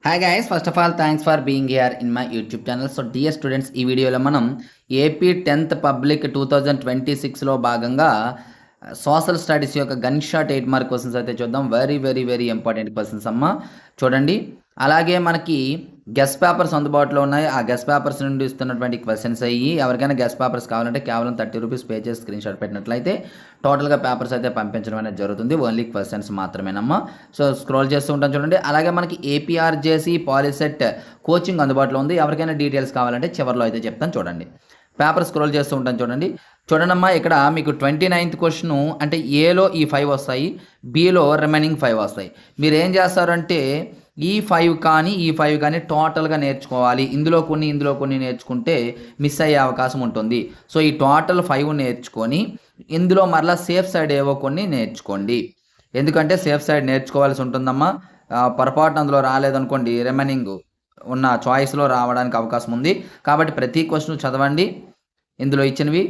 Hi guys, first of all thanks for being here in my YouTube channel. So dear students, ఈ వీడియోలో మనం AP 10th public 2026లో భాగంగా social studies యొక్క gun shot 8 mark questions అయితే చూద్దాం. Very very very important questions అమ్మ, చూడండి. అలాగే మనకి గెస్ట్ పేపర్స్ అందుబాటులో ఉన్నాయి. ఆ గెస్ట్ పేపర్స్ నుండి ఇస్తున్నటువంటి క్వశ్చన్స్ అయ్యి ఎవరికైనా గెస్ట్ పేపర్స్ కావాలంటే కేవలం 30 రూపీస్ పే చేసి స్క్రీన్ షాట్ పెట్టినట్లయితే టోటల్గా పేపర్స్ అయితే పంపించడం అనేది జరుగుతుంది. ఓన్లీ క్వశ్చన్స్ మాత్రమేనమ్మా. సో స్క్రోల్ చేస్తూ ఉంటాం చూడండి. అలాగే మనకి ఏపీఆర్జేసీ పాలిసెట్ కోచింగ్ అందుబాటులో ఉంది. ఎవరికైనా డీటెయిల్స్ కావాలంటే చివరిలో అయితే చెప్తాను చూడండి. పేపర్ స్క్రోల్ చేస్తూ ఉంటాను చూడండి. చూడండమ్మా, ఇక్కడ మీకు 29th క్వశ్చన్ అంటే ఏలో ఈ 5 వస్తాయి, బిలో రిమైనింగ్ 5 వస్తాయి. మీరు ఏం చేస్తారంటే ఈ 5 కానీ టోటల్గా నేర్చుకోవాలి. ఇందులో కొన్ని నేర్చుకుంటే మిస్ అయ్యే అవకాశం ఉంటుంది. సో ఈ టోటల్ 5 నేర్చుకొని ఇందులో మరలా సేఫ్ సైడ్ ఏవో కొన్ని నేర్చుకోండి. ఎందుకంటే సేఫ్ సైడ్ నేర్చుకోవాల్సి ఉంటుందమ్మా. పొరపాటున అందులో రాలేదనుకోండి, రిమైనింగ్ ఉన్న చాయిస్లో రావడానికి అవకాశం ఉంది. కాబట్టి ప్రతి క్వశ్చన్ చదవండి. ఇందులో ఇచ్చినవి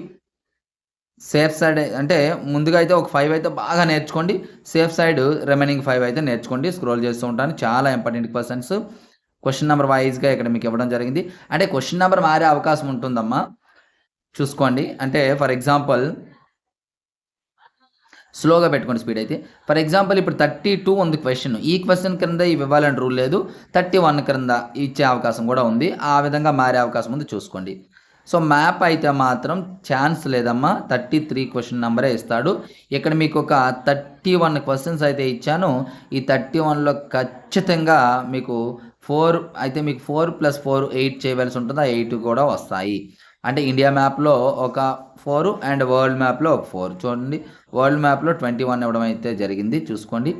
సేఫ్ సైడ్ అంటే ముందుగా అయితే ఒక 5 అయితే బాగా నేర్చుకోండి. సేఫ్ సైడ్ రిమైనింగ్ 5 అయితే నేర్చుకోండి. స్క్రోల్ చేస్తూ ఉంటాను. చాలా ఇంపార్టెంట్ క్వశ్చన్స్ క్వశ్చన్ నెంబర్ వైజ్గా ఇక్కడ మీకు ఇవ్వడం జరిగింది. అంటే క్వశ్చన్ నెంబర్ మారే అవకాశం ఉంటుందమ్మా, చూసుకోండి. అంటే ఫర్ ఎగ్జాంపుల్ స్లోగా పెట్టుకోండి స్పీడ్ అయితే. ఫర్ ఎగ్జాంపుల్ ఇప్పుడు 32 ఉంది క్వశ్చన్. ఈ క్వశ్చన్ క్రింద ఇవి ఇవ్వాలని రూల్ లేదు. 31 క్రింద ఇచ్చే అవకాశం కూడా ఉంది. ఆ విధంగా మారే అవకాశం ఉంది, చూసుకోండి. సో మ్యాప్ అయితే మాత్రం ఛాన్స్ లేదమ్మా. 33 క్వశ్చన్ నెంబరే ఇస్తాడు. ఇక్కడ మీకు ఒక 31 క్వశ్చన్స్ అయితే ఇచ్చాను. ఈ 31లో ఖచ్చితంగా మీకు 4 అయితే మీకు 4 + 4 8 చేయవలసి ఉంటుంది. ఆ 8 కూడా వస్తాయి. అంటే ఇండియా మ్యాప్లో ఒక 4 అండ్ వరల్డ్ మ్యాప్లో ఒక 4. చూడండి, వరల్డ్ మ్యాప్లో 21 ఇవ్వడం అయితే జరిగింది, చూసుకోండి.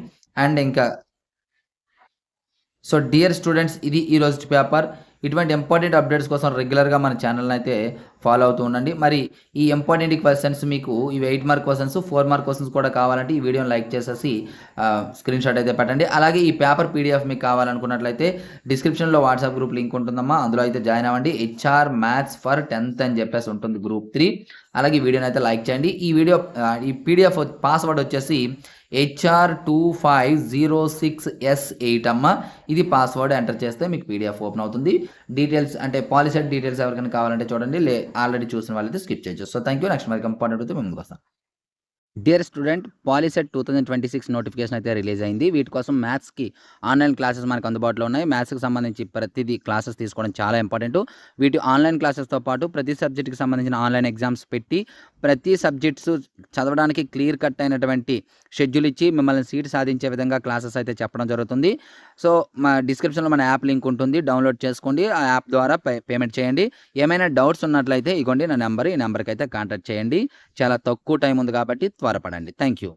అండ్ ఇంకా సో డియర్ స్టూడెంట్స్, ఇది ఈరోజు పేపర్. ఇటువంటి ఇంపార్టెంట్ అప్డేట్స్ కోసం రెగ్యులర్గా మన ఛానల్ని అయితే ఫాలో అవుతూ ఉండండి. మరి ఈ ఇంపార్టెంట్ క్వశ్చన్స్ మీకు ఇవి 8 మార్క్ క్వశ్చన్స్, 4 మార్క్ క్వశ్చన్స్ కూడా కావాలంటే ఈ వీడియోని లైక్ చేసేసి స్క్రీన్ షాట్ అయితే పెట్టండి. అలాగే ఈ పేపర్ పీడిఎఫ్ మీకు కావాలనుకున్నట్లయితే డిస్క్రిప్షన్లో వాట్సాప్ గ్రూప్ లింక్ ఉంటుందమ్మా, అందులో అయితే జాయిన్ అవ్వండి. HR మ్యాథ్స్ ఫర్ 10th అని చెప్పేసి ఉంటుంది, గ్రూప్ 3. అలాగే ఈ వీడియోని అయితే లైక్ చేయండి. ఈ పీడిఎఫ్ పాస్వర్డ్ వచ్చేసి HR2506S8 అమ్మ. ఇది పాస్వర్డ్ ఎంటర్ చేస్తే మీకు పీడిఎఫ్ ఓపెన్ అవుతుంది. డీటెయిల్స్ అంటే పాలిసెట్ డీటెయిల్స్ ఎవరికైనా కావాలంటే చూడండి, ఆల్రెడీ చూసిన వాళ్ళైతే స్కిప్ చేయొచ్చు. So thank you. నెక్స్ట్ మరి ఇంపార్టెంట్ అయితే ముందుకు వస్తాను. డియర్ స్టూడెంట్, పాలిసెట్ 2026 నోటిఫికేషన్ అయితే రిలీజ్ అయింది. వీటి కోసం మ్యాథ్స్కి ఆన్లైన్ క్లాసెస్ మనకు అందుబాటులో ఉన్నాయి. మ్యాథ్స్కి సంబంధించి ప్రతిదీ క్లాసెస్ తీసుకోవడం చాలా ఇంపార్టెంట్. వీటి ఆన్లైన్ క్లాసెస్తో పాటు ప్రతి సబ్జెక్ట్కి సంబంధించిన ఆన్లైన్ ఎగ్జామ్స్ పెట్టి ప్రతి సబ్జెక్ట్స్ చదవడానికి క్లియర్ కట్ అయినటువంటి షెడ్యూల్ ఇచ్చి మిమ్మల్ని సీట్ సాధించే విధంగా క్లాసెస్ అయితే చెప్పడం జరుగుతుంది. సో మా డిస్క్రిప్షన్లో మన యాప్ లింక్ ఉంటుంది, డౌన్లోడ్ చేసుకోండి. ఆ యాప్ ద్వారా పేమెంట్ చేయండి. ఏమైనా డౌట్స్ ఉన్నట్లయితే ఇగోండి నా నెంబర్, ఈ నెంబర్కి అయితే కాంటాక్ట్ చేయండి. చాలా తక్కువ టైం ఉంది కాబట్టి త్వరపడండి. Thank you.